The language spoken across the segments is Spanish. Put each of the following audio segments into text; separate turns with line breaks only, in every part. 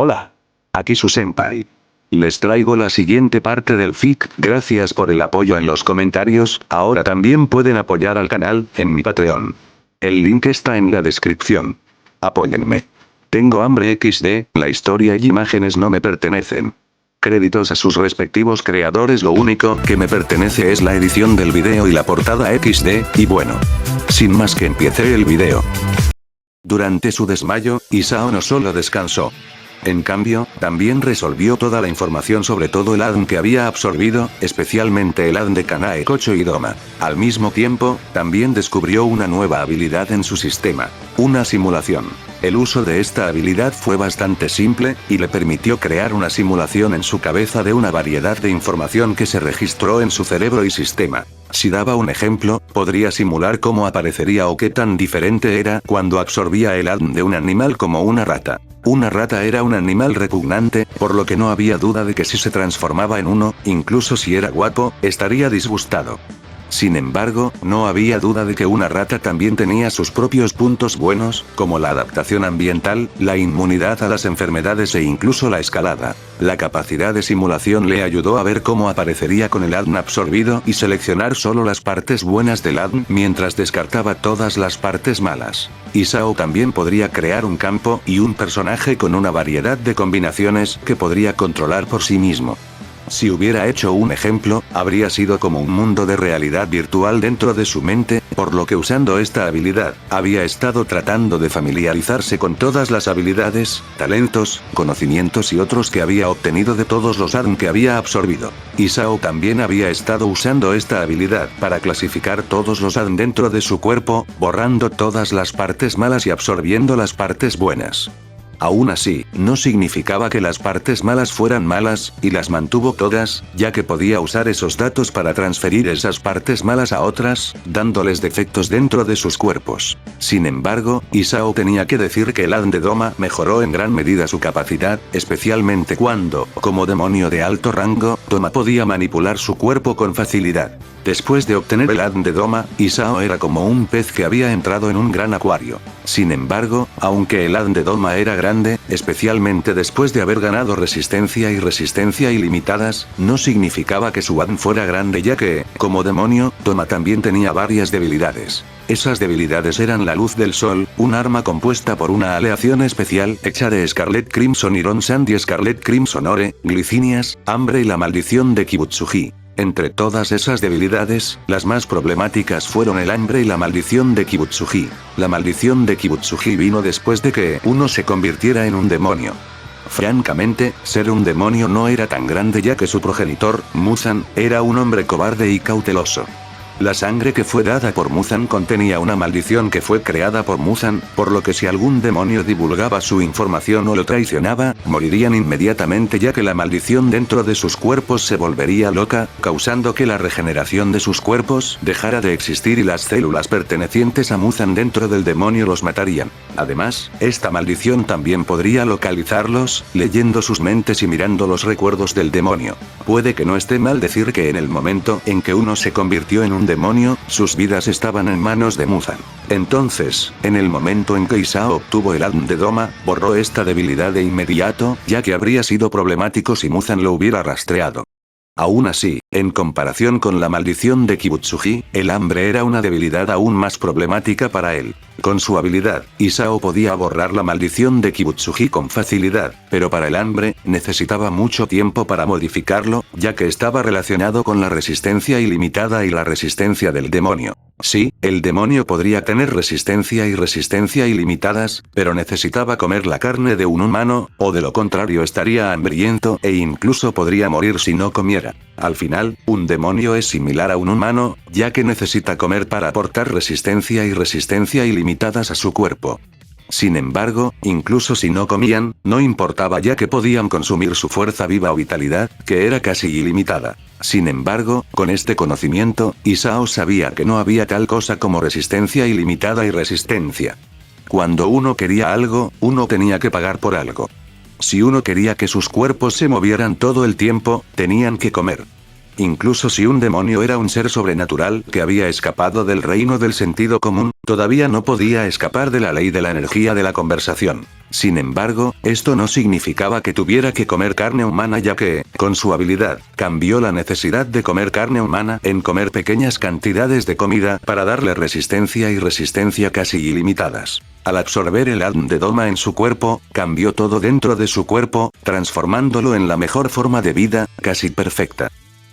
Hola. Aquí su senpai. Les traigo la siguiente parte del fic, gracias por el apoyo en los comentarios, ahora también pueden apoyar al canal, en mi Patreon. El link está en la descripción. Apóyenme. Tengo hambre XD, la historia y imágenes no me pertenecen. Créditos a sus respectivos creadores, lo único que me pertenece es la edición del video y la portada XD, y bueno. Sin más que empiece el video. Durante su desmayo, Isao no solo descansó. En cambio, también resolvió toda la información sobre todo el ADN que había absorbido, especialmente el ADN de Kanae Kocho y Doma. Al mismo tiempo, también descubrió una nueva habilidad en su sistema. Una simulación. El uso de esta habilidad fue bastante simple, y le permitió crear una simulación en su cabeza de una variedad de información que se registró en su cerebro y sistema. Si daba un ejemplo, podría simular cómo aparecería o qué tan diferente era cuando absorbía el ADN de un animal como una rata. Una rata era un animal repugnante, por lo que no había duda de que si se transformaba en uno, incluso si era guapo, estaría disgustado. Sin embargo, no había duda de que una rata también tenía sus propios puntos buenos, como la adaptación ambiental, la inmunidad a las enfermedades e incluso la escalada. La capacidad de simulación le ayudó a ver cómo aparecería con el ADN absorbido y seleccionar solo las partes buenas del ADN mientras descartaba todas las partes malas. Isao también podría crear un campo y un personaje con una variedad de combinaciones que podría controlar por sí mismo. Si hubiera hecho un ejemplo, habría sido como un mundo de realidad virtual dentro de su mente, por lo que usando esta habilidad, había estado tratando de familiarizarse con todas las habilidades, talentos, conocimientos y otros que había obtenido de todos los ADN que había absorbido. Isao también había estado usando esta habilidad para clasificar todos los ADN dentro de su cuerpo, borrando todas las partes malas y absorbiendo las partes buenas. Aún así, no significaba que las partes malas fueran malas, y las mantuvo todas, ya que podía usar esos datos para transferir esas partes malas a otras, dándoles defectos dentro de sus cuerpos. Sin embargo, Isao tenía que decir que el ADN de Doma mejoró en gran medida su capacidad, especialmente cuando, como demonio de alto rango, Doma podía manipular su cuerpo con facilidad. Después de obtener el ADN de Doma, Isao era como un pez que había entrado en un gran acuario. Sin embargo, aunque el ADN de Doma era grande, especialmente después de haber ganado resistencia y resistencia ilimitadas, no significaba que su ADN fuera grande ya que, como demonio, Doma también tenía varias debilidades. Esas debilidades eran la luz del sol, un arma compuesta por una aleación especial hecha de Scarlet Crimson Iron Sand y Scarlet Crimson Ore, glicinias, hambre y la maldición de Kibutsuji. Entre todas esas debilidades, las más problemáticas fueron el hambre y la maldición de Kibutsuji. La maldición de Kibutsuji vino después de que uno se convirtiera en un demonio. Francamente, ser un demonio no era tan grande ya que su progenitor, Muzan, era un hombre cobarde y cauteloso. La sangre que fue dada por Muzan contenía una maldición que fue creada por Muzan, por lo que si algún demonio divulgaba su información o lo traicionaba, morirían inmediatamente ya que la maldición dentro de sus cuerpos se volvería loca, causando que la regeneración de sus cuerpos dejara de existir y las células pertenecientes a Muzan dentro del demonio los matarían. Además, esta maldición también podría localizarlos, leyendo sus mentes y mirando los recuerdos del demonio. Puede que no esté mal decir que en el momento en que uno se convirtió en un demonio, sus vidas estaban en manos de Muzan. Entonces, en el momento en que Isao obtuvo el ADN de Doma, borró esta debilidad de inmediato, ya que habría sido problemático si Muzan lo hubiera rastreado. Aún así, en comparación con la maldición de Kibutsuji, el hambre era una debilidad aún más problemática para él. Con su habilidad, Isao podía borrar la maldición de Kibutsuji con facilidad, pero para el hambre, necesitaba mucho tiempo para modificarlo, ya que estaba relacionado con la resistencia ilimitada y la resistencia del demonio. Sí, el demonio podría tener resistencia y resistencia ilimitadas, pero necesitaba comer la carne de un humano, o de lo contrario estaría hambriento e incluso podría morir si no comiera. Al final, un demonio es similar a un humano, ya que necesita comer para aportar resistencia y resistencia ilimitadas a su cuerpo. Sin embargo, incluso si no comían, no importaba ya que podían consumir su fuerza viva o vitalidad, que era casi ilimitada. Sin embargo, con este conocimiento, Isao sabía que no había tal cosa como resistencia ilimitada y resistencia. Cuando uno quería algo, uno tenía que pagar por algo. Si uno quería que sus cuerpos se movieran todo el tiempo, tenían que comer. Incluso si un demonio era un ser sobrenatural que había escapado del reino del sentido común, todavía no podía escapar de la ley de la energía de la conversación. Sin embargo, esto no significaba que tuviera que comer carne humana, ya que, con su habilidad, cambió la necesidad de comer carne humana en comer pequeñas cantidades de comida para darle resistencia y resistencia casi ilimitadas. Al absorber el Adn de Doma en su cuerpo, cambió todo dentro de su cuerpo, transformándolo en la mejor forma de vida, casi perfecta.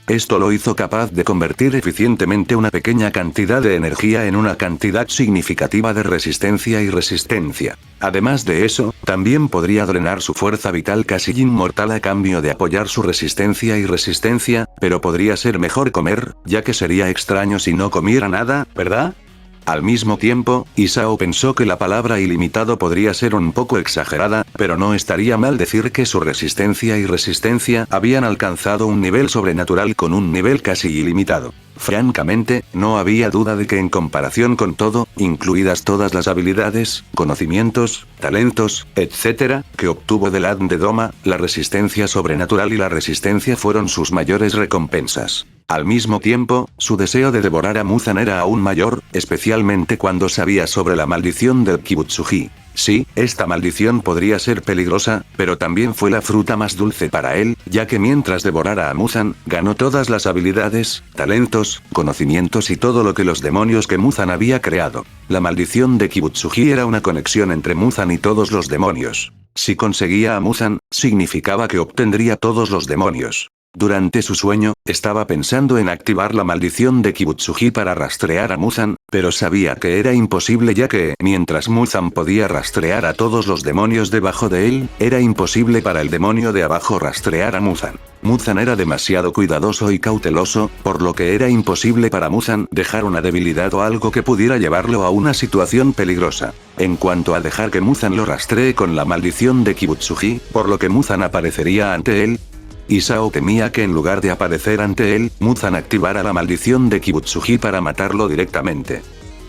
Esto lo hizo capaz de convertir eficientemente una pequeña cantidad de energía en una cantidad significativa de resistencia y resistencia. Además de eso, también podría drenar su fuerza vital casi inmortal a cambio de apoyar su resistencia y resistencia, pero podría ser mejor comer, ya que sería extraño si no comiera nada, ¿verdad? Al mismo tiempo, Isao pensó que la palabra ilimitado podría ser un poco exagerada, pero no estaría mal decir que su resistencia y resistencia habían alcanzado un nivel sobrenatural con un nivel casi ilimitado. Francamente, no había duda de que en comparación con todo, incluidas todas las habilidades, conocimientos, talentos, etc., que obtuvo del Adn de Doma, la resistencia sobrenatural y la resistencia fueron sus mayores recompensas. Al mismo tiempo, su deseo de devorar a Muzan era aún mayor, especialmente cuando sabía sobre la maldición del Kibutsuji. Sí, esta maldición podría ser peligrosa, pero también fue la fruta más dulce para él, ya que mientras devorara a Muzan, ganó todas las habilidades, talentos, conocimientos y todo lo que los demonios que Muzan había creado. La maldición de Kibutsuji era una conexión entre Muzan y todos los demonios. Si conseguía a Muzan, significaba que obtendría todos los demonios. Durante su sueño, estaba pensando en activar la maldición de Kibutsuji para rastrear a Muzan, pero sabía que era imposible ya que, mientras Muzan podía rastrear a todos los demonios debajo de él, era imposible para el demonio de abajo rastrear a Muzan. Muzan era demasiado cuidadoso y cauteloso, por lo que era imposible para Muzan dejar una debilidad o algo que pudiera llevarlo a una situación peligrosa. En cuanto a dejar que Muzan lo rastree con la maldición de Kibutsuji, por lo que Muzan aparecería ante él, Isao temía que en lugar de aparecer ante él, Muzan activara la maldición de Kibutsuji para matarlo directamente.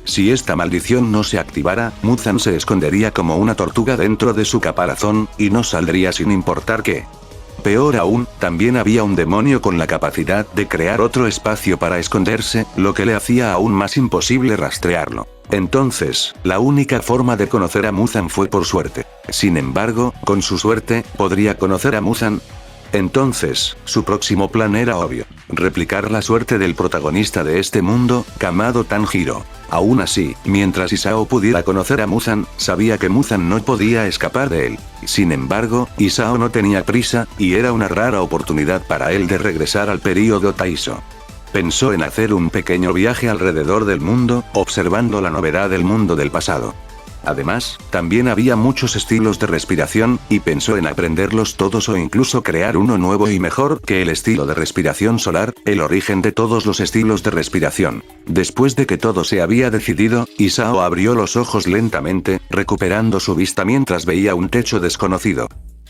Si esta maldición no se activara, Muzan se escondería como una tortuga dentro de su caparazón, y no saldría sin importar qué. Peor aún, también había un demonio con la capacidad de crear otro espacio para esconderse, lo que le hacía aún más imposible rastrearlo. Entonces, la única forma de conocer a Muzan fue por suerte. Sin embargo, con su suerte, podría conocer a Muzan. Entonces, su próximo plan era obvio: replicar la suerte del protagonista de este mundo, Kamado Tanjiro. Aún así, mientras Isao pudiera conocer a Muzan, sabía que Muzan no podía escapar de él. Sin embargo, Isao no tenía prisa, y era una rara oportunidad para él de regresar al período Taiso. Pensó en hacer un pequeño viaje alrededor del mundo, observando la novedad del mundo del pasado. Además, también había muchos estilos de respiración, y pensó en aprenderlos todos o incluso crear uno nuevo y mejor que el estilo de respiración solar, el origen de todos los estilos de respiración. Después de que todo se había decidido, Isao abrió los ojos lentamente, recuperando su vista mientras veía un techo desconocido.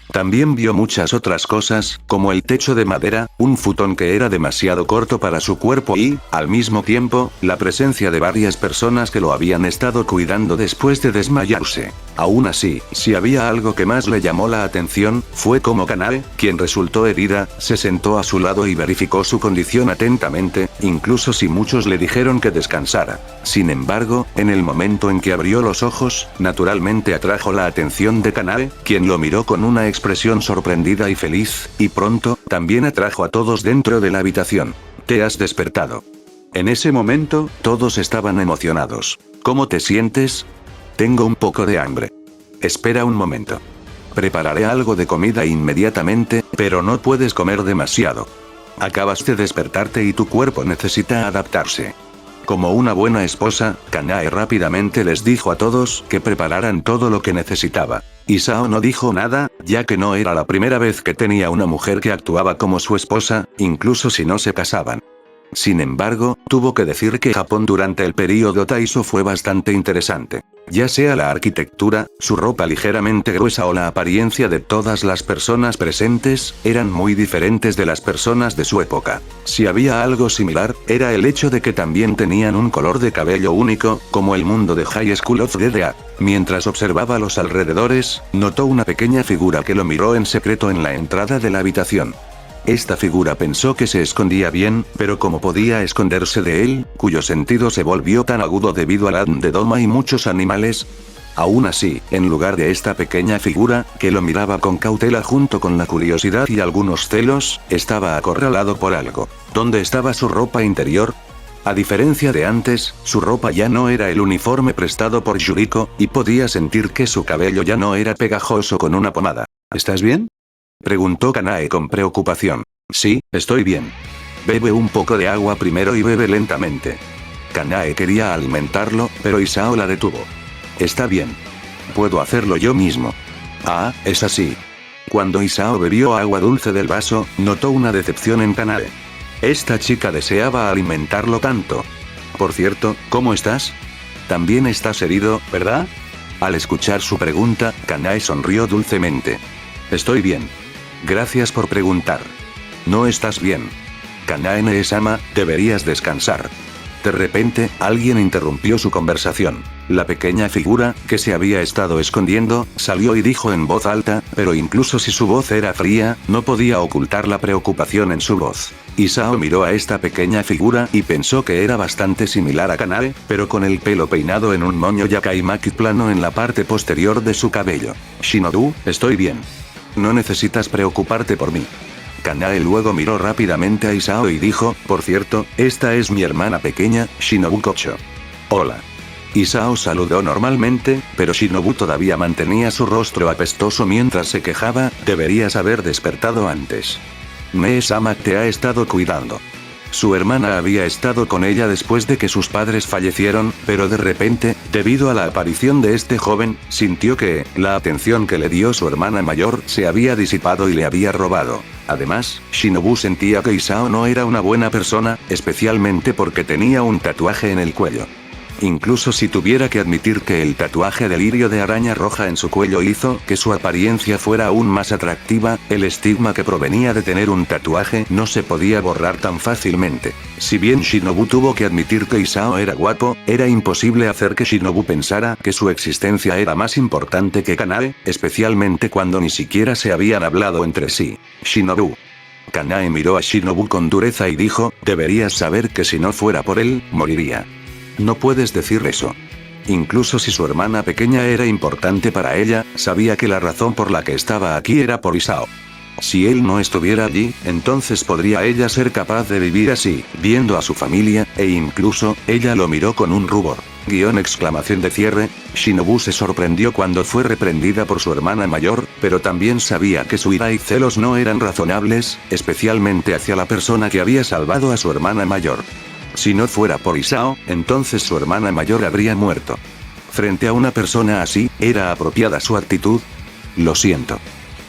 También vio muchas otras cosas, como el techo de madera, un futón que era demasiado corto para su cuerpo y, al mismo tiempo, la presencia de varias personas que lo habían estado cuidando después de desmayarse. Aún así, si había algo que más le llamó la atención, fue cómo Kanae, quien resultó herida, se sentó a su lado y verificó su condición atentamente, incluso si muchos le dijeron que descansara. Sin embargo, en el momento en que abrió los ojos, naturalmente atrajo la atención de Kanae, quien lo miró con una expresión sorprendida y feliz, y pronto, también atrajo a todos dentro de la habitación. «Te has despertado». En ese momento, todos estaban emocionados. «¿Cómo te sientes?» «Tengo un poco de hambre». «Espera un momento. Prepararé algo de comida inmediatamente, pero no puedes comer demasiado. Acabas de despertarte y tu cuerpo necesita adaptarse». Como una buena esposa, Kanae rápidamente les dijo a todos que prepararan todo lo que necesitaba. Isao no dijo nada, ya que no era la primera vez que tenía una mujer que actuaba como su esposa, incluso si no se casaban. Sin embargo, tuvo que decir que Japón durante el período Taiso fue bastante interesante. Ya sea la arquitectura, su ropa ligeramente gruesa o la apariencia de todas las personas presentes, eran muy diferentes de las personas de su época. Si había algo similar, era el hecho de que también tenían un color de cabello único, como el mundo de High School of the Dead. Mientras observaba los alrededores, notó una pequeña figura que lo miró en secreto en la entrada de la habitación. Esta figura pensó que se escondía bien, pero ¿cómo podía esconderse de él, cuyo sentido se volvió tan agudo debido al ADN de Doma y muchos animales? Aún así, en lugar de esta pequeña figura, que lo miraba con cautela junto con la curiosidad y algunos celos, estaba acorralado por algo. ¿Dónde estaba su ropa interior? A diferencia de antes, su ropa ya no era el uniforme prestado por Yuriko, y podía sentir que su cabello ya no era pegajoso con una pomada. ¿Estás bien?, preguntó Kanae con preocupación. Sí, estoy bien. Bebe un poco de agua primero y bebe lentamente. Kanae quería alimentarlo, pero Isao la detuvo. Está bien. Puedo hacerlo yo mismo. Ah, es así. Cuando Isao bebió agua dulce del vaso, notó una decepción en Kanae. Esta chica deseaba alimentarlo tanto. Por cierto, ¿cómo estás? También estás herido, ¿verdad? Al escuchar su pregunta, Kanae sonrió dulcemente. Estoy bien. Gracias por preguntar. No estás bien. Kanae-sama, deberías descansar. De repente, alguien interrumpió su conversación. La pequeña figura, que se había estado escondiendo, salió y dijo en voz alta, pero incluso si su voz era fría, no podía ocultar la preocupación en su voz. Isao miró a esta pequeña figura y pensó que era bastante similar a Kanae, pero con el pelo peinado en un moño yakaimaki plano en la parte posterior de su cabello. Shinobu, estoy bien. No necesitas preocuparte por mí. Kanae luego miró rápidamente a Isao y dijo, por cierto, esta es mi hermana pequeña, Shinobu Kocho. Hola. Isao saludó normalmente, pero Shinobu todavía mantenía su rostro apestoso mientras se quejaba, deberías haber despertado antes. Mee-sama te ha estado cuidando. Su hermana había estado con ella después de que sus padres fallecieron, pero de repente, debido a la aparición de este joven, sintió que, la atención que le dio su hermana mayor se había disipado y le había robado. Además, Shinobu sentía que Isao no era una buena persona, especialmente porque tenía un tatuaje en el cuello. Incluso si tuviera que admitir que el tatuaje de lirio de araña roja en su cuello hizo que su apariencia fuera aún más atractiva, el estigma que provenía de tener un tatuaje no se podía borrar tan fácilmente. Si bien Shinobu tuvo que admitir que Isao era guapo, era imposible hacer que Shinobu pensara que su existencia era más importante que Kanae, especialmente cuando ni siquiera se habían hablado entre sí. Shinobu. Kanae miró a Shinobu con dureza y dijo, deberías saber que si no fuera por él, moriría. No puedes decir eso. Incluso si su hermana pequeña era importante para ella, sabía que la razón por la que estaba aquí era por Isao. Si él no estuviera allí, entonces podría ella ser capaz de vivir así, viendo a su familia, e incluso, ella lo miró con un rubor. Exclamación de cierre, Shinobu se sorprendió cuando fue reprendida por su hermana mayor, pero también sabía que su ira y celos no eran razonables, especialmente hacia la persona que había salvado a su hermana mayor. Si no fuera por Isao, entonces su hermana mayor habría muerto. Frente a una persona así, ¿era apropiada su actitud? Lo siento.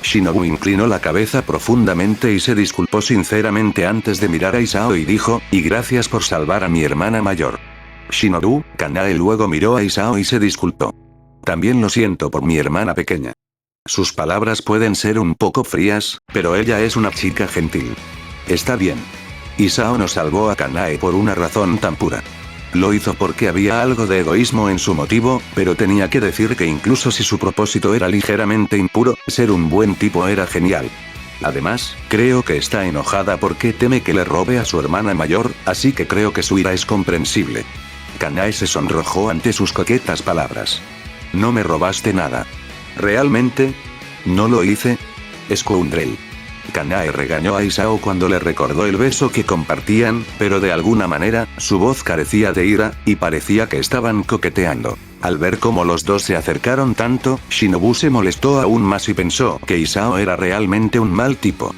Shinobu inclinó la cabeza profundamente y se disculpó sinceramente antes de mirar a Isao y dijo, y gracias por salvar a mi hermana mayor. Shinobu, Kanae luego miró a Isao y se disculpó. También lo siento por mi hermana pequeña. Sus palabras pueden ser un poco frías, pero ella es una chica gentil. Está bien. Isao no salvó a Kanae por una razón tan pura. Lo hizo porque había algo de egoísmo en su motivo, pero tenía que decir que incluso si su propósito era ligeramente impuro, ser un buen tipo era genial. Además, creo que está enojada porque teme que le robe a su hermana mayor, así que creo que su ira es comprensible. Kanae se sonrojó ante sus coquetas palabras. No me robaste nada. ¿Realmente? ¿No lo hice? Scoundrel. Kanae regañó a Isao cuando le recordó el beso que compartían, pero de alguna manera, su voz carecía de ira, y parecía que estaban coqueteando. Al ver cómo los dos se acercaron tanto, Shinobu se molestó aún más y pensó que Isao era realmente un mal tipo.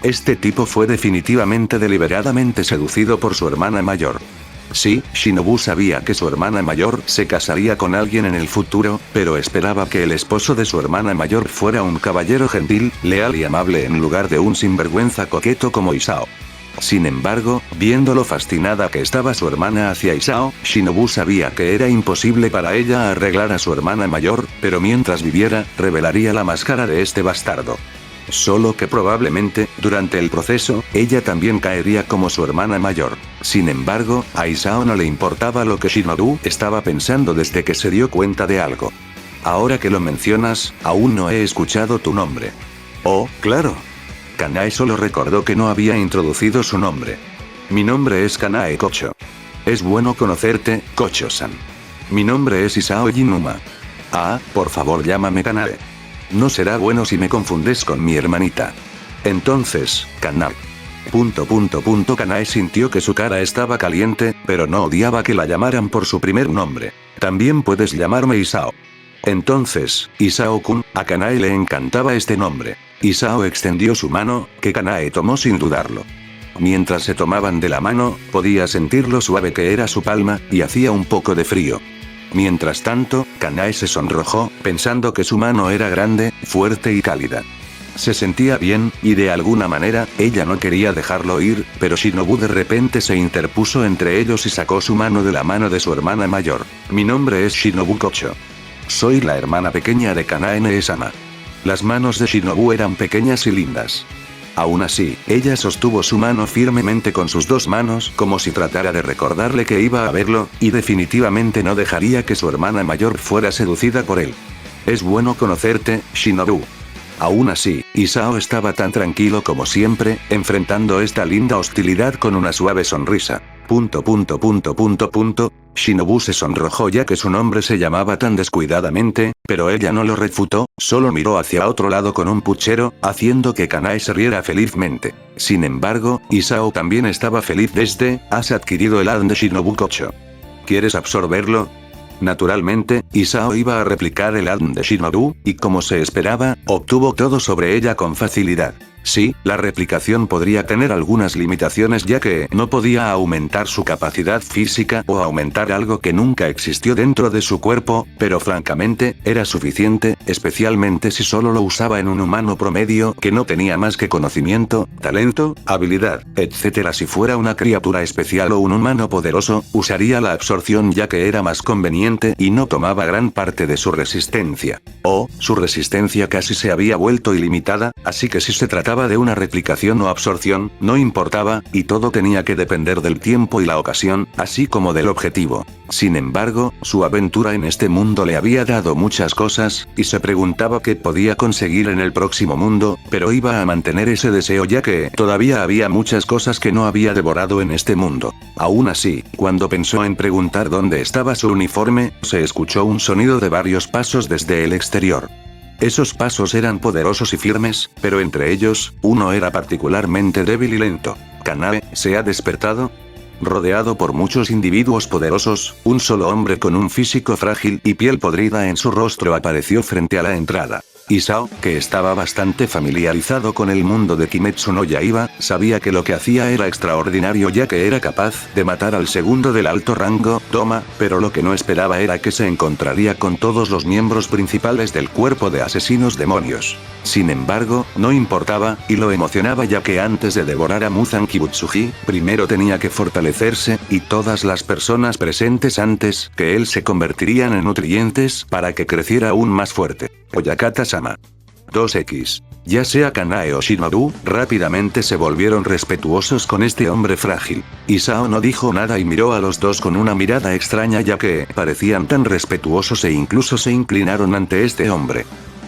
Este tipo fue definitivamente deliberadamente seducido por su hermana mayor. Sí, Shinobu sabía que su hermana mayor se casaría con alguien en el futuro, pero esperaba que el esposo de su hermana mayor fuera un caballero gentil, leal y amable en lugar de un sinvergüenza coqueto como Isao. Sin embargo, viendo lo fascinada que estaba su hermana hacia Isao, Shinobu sabía que era imposible para ella arreglar a su hermana mayor, pero mientras viviera, revelaría la máscara de este bastardo. Solo que probablemente, durante el proceso, ella también caería como su hermana mayor. Sin embargo, a Isao no le importaba lo que Shinobu estaba pensando desde que se dio cuenta de algo. Ahora que lo mencionas, aún no he escuchado tu nombre. Oh, claro. Kanae solo recordó que no había introducido su nombre. Mi nombre es Kanae Kocho. Es bueno conocerte, Kocho-san. Mi nombre es Isao Jinuma. Ah, por favor llámame Kanae. No será bueno si me confundes con mi hermanita. Entonces, Kanae. Kanae sintió que su cara estaba caliente, pero no odiaba que la llamaran por su primer nombre. También puedes llamarme Isao. Entonces, Isao-kun, a Kanae le encantaba este nombre. Isao extendió su mano, que Kanae tomó sin dudarlo. Mientras se tomaban de la mano, podía sentir lo suave que era su palma, y hacía un poco de frío. Mientras tanto, Kanae se sonrojó, pensando que su mano era grande, fuerte y cálida. Se sentía bien, y de alguna manera, ella no quería dejarlo ir, pero Shinobu de repente se interpuso entre ellos y sacó su mano de la mano de su hermana mayor. Mi nombre es Shinobu Kocho. Soy la hermana pequeña de Kanae Nee-sama. Las manos de Shinobu eran pequeñas y lindas. Aún así, ella sostuvo su mano firmemente con sus dos manos como si tratara de recordarle que iba a verlo, y definitivamente no dejaría que su hermana mayor fuera seducida por él. Es bueno conocerte, Shinobu. Aún así, Isao estaba tan tranquilo como siempre, enfrentando esta linda hostilidad con una suave sonrisa. Shinobu se sonrojó ya que su nombre se llamaba tan descuidadamente, pero ella no lo refutó, solo miró hacia otro lado con un puchero, haciendo que Kanae se riera felizmente. Sin embargo, Isao también estaba feliz desde, has adquirido el ADN de Shinobu Kocho. ¿Quieres absorberlo? Naturalmente, Isao iba a replicar el ADN de Shinobu, y como se esperaba, obtuvo todo sobre ella con facilidad. Sí, la replicación podría tener algunas limitaciones ya que no podía aumentar su capacidad física o aumentar algo que nunca existió dentro de su cuerpo, pero francamente, era suficiente, especialmente si solo lo usaba en un humano promedio que no tenía más que conocimiento, talento, habilidad, etc. Si fuera una criatura especial o un humano poderoso, usaría la absorción ya que era más conveniente y no tomaba gran parte de su resistencia. Su resistencia casi se había vuelto ilimitada, así que si se trataba de una replicación o absorción, no importaba, y todo tenía que depender del tiempo y la ocasión, así como del objetivo. Sin embargo, su aventura en este mundo le había dado muchas cosas, y se preguntaba qué podía conseguir en el próximo mundo, pero iba a mantener ese deseo ya que todavía había muchas cosas que no había devorado en este mundo. Aún así, cuando pensó en preguntar dónde estaba su uniforme, se escuchó un sonido de varios pasos desde el exterior. Esos pasos eran poderosos y firmes, pero entre ellos, uno era particularmente débil y lento. ¿Kanae se ha despertado? Rodeado por muchos individuos poderosos, un solo hombre con un físico frágil y piel podrida en su rostro apareció frente a la entrada. Isao, que estaba bastante familiarizado con el mundo de Kimetsu no Yaiba, sabía que lo que hacía era extraordinario ya que era capaz de matar al segundo del alto rango, Toma, pero lo que no esperaba era que se encontraría con todos los miembros principales del cuerpo de asesinos demonios. Sin embargo, no importaba, y lo emocionaba ya que antes de devorar a Muzan Kibutsuji, primero tenía que fortalecerse, y todas las personas presentes antes que él se convertirían en nutrientes para que creciera aún más fuerte. Oyakata-sama. 2X. Ya sea Kanae o Shinobu, rápidamente se volvieron respetuosos con este hombre frágil. Isao no dijo nada y miró a los dos con una mirada extraña ya que parecían tan respetuosos e incluso se inclinaron ante este hombre.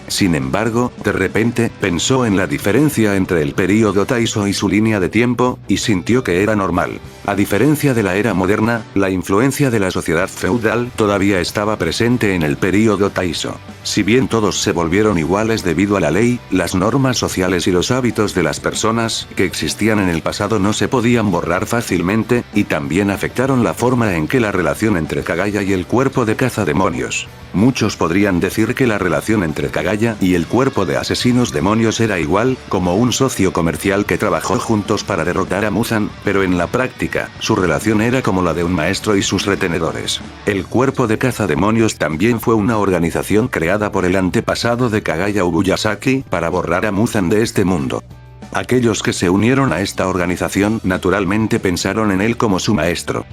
Sin embargo, de repente, pensó en la diferencia entre el período Taiso y su línea de tiempo, y sintió que era normal. A diferencia de la era moderna, la influencia de la sociedad feudal todavía estaba presente en el período Taiso. Si bien todos se volvieron iguales debido a la ley, las normas sociales y los hábitos de las personas que existían en el pasado no se podían borrar fácilmente, y también afectaron la forma en que la relación entre Kagaya y el cuerpo de cazademonios. Muchos podrían decir que la relación entre Kagaya y el cuerpo de asesinos demonios era igual, como un socio comercial que trabajó juntos para derrotar a Muzan, pero en la práctica, su relación era como la de un maestro y sus retenedores. El cuerpo de cazademonios también fue una organización creada por el antepasado de Kagaya Ubuyasaki, para borrar a Muzan de este mundo. Aquellos que se unieron a esta organización naturalmente pensaron en él como su maestro.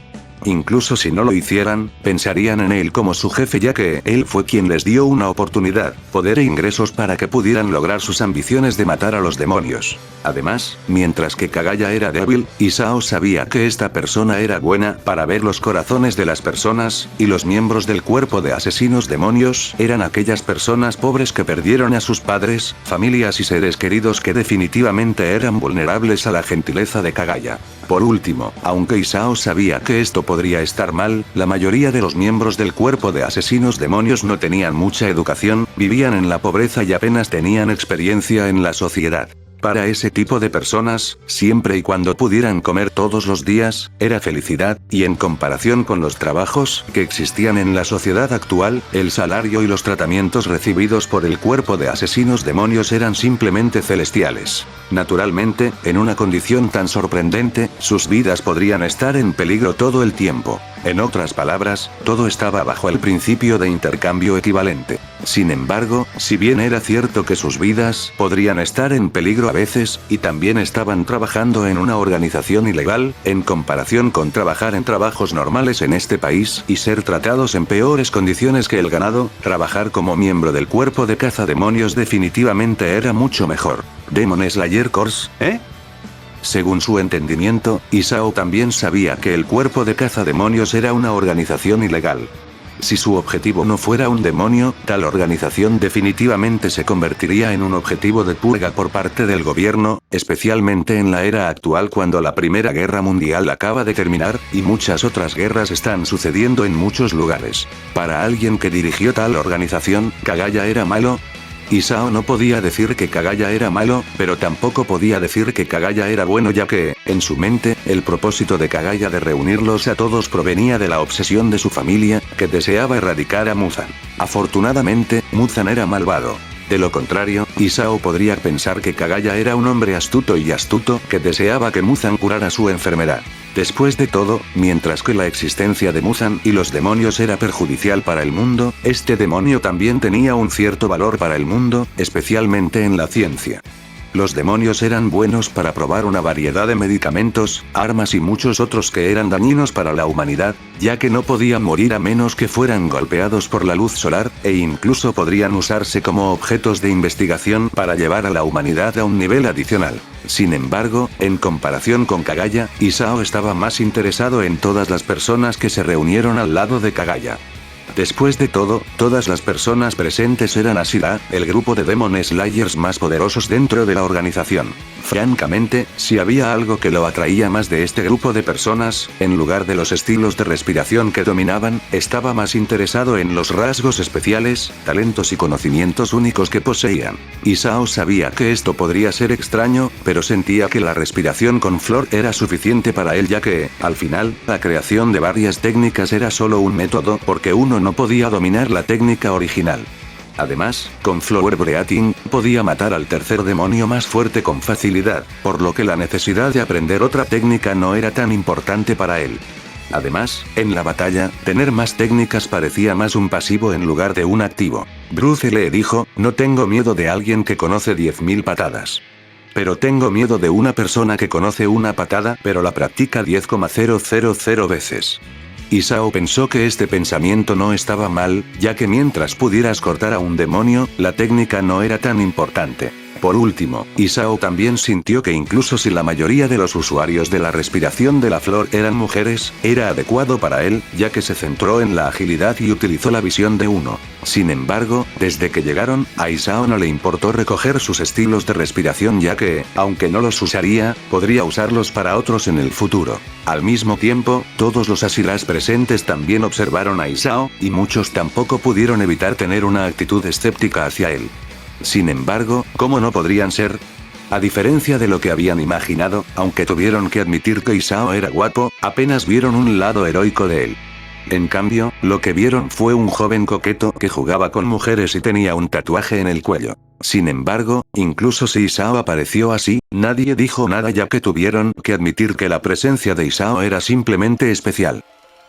Incluso si no lo hicieran, pensarían en él como su jefe ya que él fue quien les dio una oportunidad, poder e ingresos para que pudieran lograr sus ambiciones de matar a los demonios. Además, mientras que Kagaya era débil, Isao sabía que esta persona era buena para ver los corazones de las personas, y los miembros del cuerpo de asesinos demonios eran aquellas personas pobres que perdieron a sus padres, familias y seres queridos que definitivamente eran vulnerables a la gentileza de Kagaya. Por último, aunque Isao sabía que esto podría estar mal, la mayoría de los miembros del cuerpo de asesinos demonios no tenían mucha educación, vivían en la pobreza y apenas tenían experiencia en la sociedad. Para ese tipo de personas, siempre y cuando pudieran comer todos los días, era felicidad, y en comparación con los trabajos que existían en la sociedad actual, el salario y los tratamientos recibidos por el cuerpo de asesinos demonios eran simplemente celestiales. Naturalmente, en una condición tan sorprendente, sus vidas podrían estar en peligro todo el tiempo. En otras palabras, todo estaba bajo el principio de intercambio equivalente. Sin embargo, si bien era cierto que sus vidas podrían estar en peligro a veces, y también estaban trabajando en una organización ilegal, en comparación con trabajar en trabajos normales en este país y ser tratados en peores condiciones que el ganado, trabajar como miembro del cuerpo de cazademonios definitivamente era mucho mejor. Demon Slayer Corps, ¿eh? Según su entendimiento, Isao también sabía que el cuerpo de cazademonios era una organización ilegal. Si su objetivo no fuera un demonio, tal organización definitivamente se convertiría en un objetivo de purga por parte del gobierno, especialmente en la era actual cuando la Primera Guerra Mundial acaba de terminar, y muchas otras guerras están sucediendo en muchos lugares. Para alguien que dirigió tal organización, ¿Kagaya era malo? Isao no podía decir que Kagaya era malo, pero tampoco podía decir que Kagaya era bueno ya que, en su mente, el propósito de Kagaya de reunirlos a todos provenía de la obsesión de su familia, que deseaba erradicar a Muzan. Afortunadamente, Muzan era malvado. De lo contrario, Isao podría pensar que Kagaya era un hombre astuto que deseaba que Muzan curara su enfermedad. Después de todo, mientras que la existencia de Muzan y los demonios era perjudicial para el mundo, este demonio también tenía un cierto valor para el mundo, especialmente en la ciencia. Los demonios eran buenos para probar una variedad de medicamentos, armas y muchos otros que eran dañinos para la humanidad, ya que no podían morir a menos que fueran golpeados por la luz solar, e incluso podrían usarse como objetos de investigación para llevar a la humanidad a un nivel adicional. Sin embargo, en comparación con Kagaya, Isao estaba más interesado en todas las personas que se reunieron al lado de Kagaya. Después de todo, todas las personas presentes eran Ashira, el grupo de Demon Slayers más poderosos dentro de la organización. Francamente, si había algo que lo atraía más de este grupo de personas, en lugar de los estilos de respiración que dominaban, estaba más interesado en los rasgos especiales, talentos y conocimientos únicos que poseían. Isao sabía que esto podría ser extraño, pero sentía que la respiración con flor era suficiente para él ya que, al final, la creación de varias técnicas era solo un método porque uno no podía dominar la técnica original. Además, con Flower Breathing, podía matar al tercer demonio más fuerte con facilidad, por lo que la necesidad de aprender otra técnica no era tan importante para él. Además, en la batalla, tener más técnicas parecía más un pasivo en lugar de un activo. Bruce le dijo, no tengo miedo de alguien que conoce 10.000 patadas. Pero tengo miedo de una persona que conoce una patada pero la practica 10,000 veces. Isao pensó que este pensamiento no estaba mal, ya que mientras pudieras cortar a un demonio, la técnica no era tan importante. Por último, Isao también sintió que incluso si la mayoría de los usuarios de la respiración de la flor eran mujeres, era adecuado para él, ya que se centró en la agilidad y utilizó la visión de uno. Sin embargo, desde que llegaron, a Isao no le importó recoger sus estilos de respiración ya que, aunque no los usaría, podría usarlos para otros en el futuro. Al mismo tiempo, todos los Ashiras presentes también observaron a Isao, y muchos tampoco pudieron evitar tener una actitud escéptica hacia él. Sin embargo, ¿cómo no podrían ser? A diferencia de lo que habían imaginado, aunque tuvieron que admitir que Isao era guapo, apenas vieron un lado heroico de él. En cambio, lo que vieron fue un joven coqueto que jugaba con mujeres y tenía un tatuaje en el cuello. Sin embargo, incluso si Isao apareció así, nadie dijo nada ya que tuvieron que admitir que la presencia de Isao era simplemente especial.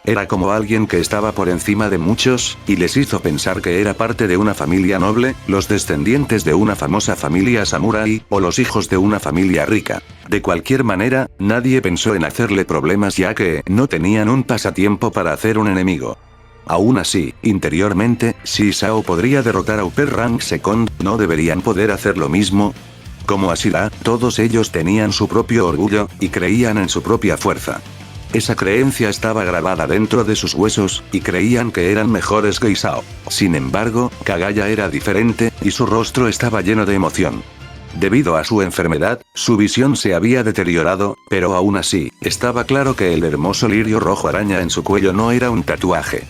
Era como alguien que estaba por encima de muchos, y les hizo pensar que era parte de una familia noble, los descendientes de una famosa familia samurái, o los hijos de una familia rica. De cualquier manera, nadie pensó en hacerle problemas ya que no tenían un pasatiempo para hacer un enemigo. Aún así, interiormente, si Isao podría derrotar a Upper Rank Second, ¿no deberían poder hacer lo mismo? Como Ashira, todos ellos tenían su propio orgullo, y creían en su propia fuerza. Esa creencia estaba grabada dentro de sus huesos, y creían que eran mejores que Isao. Sin embargo, Kagaya era diferente, y su rostro estaba lleno de emoción. Debido a su enfermedad, su visión se había deteriorado, pero aún así, estaba claro que el hermoso lirio rojo araña en su cuello no era un tatuaje.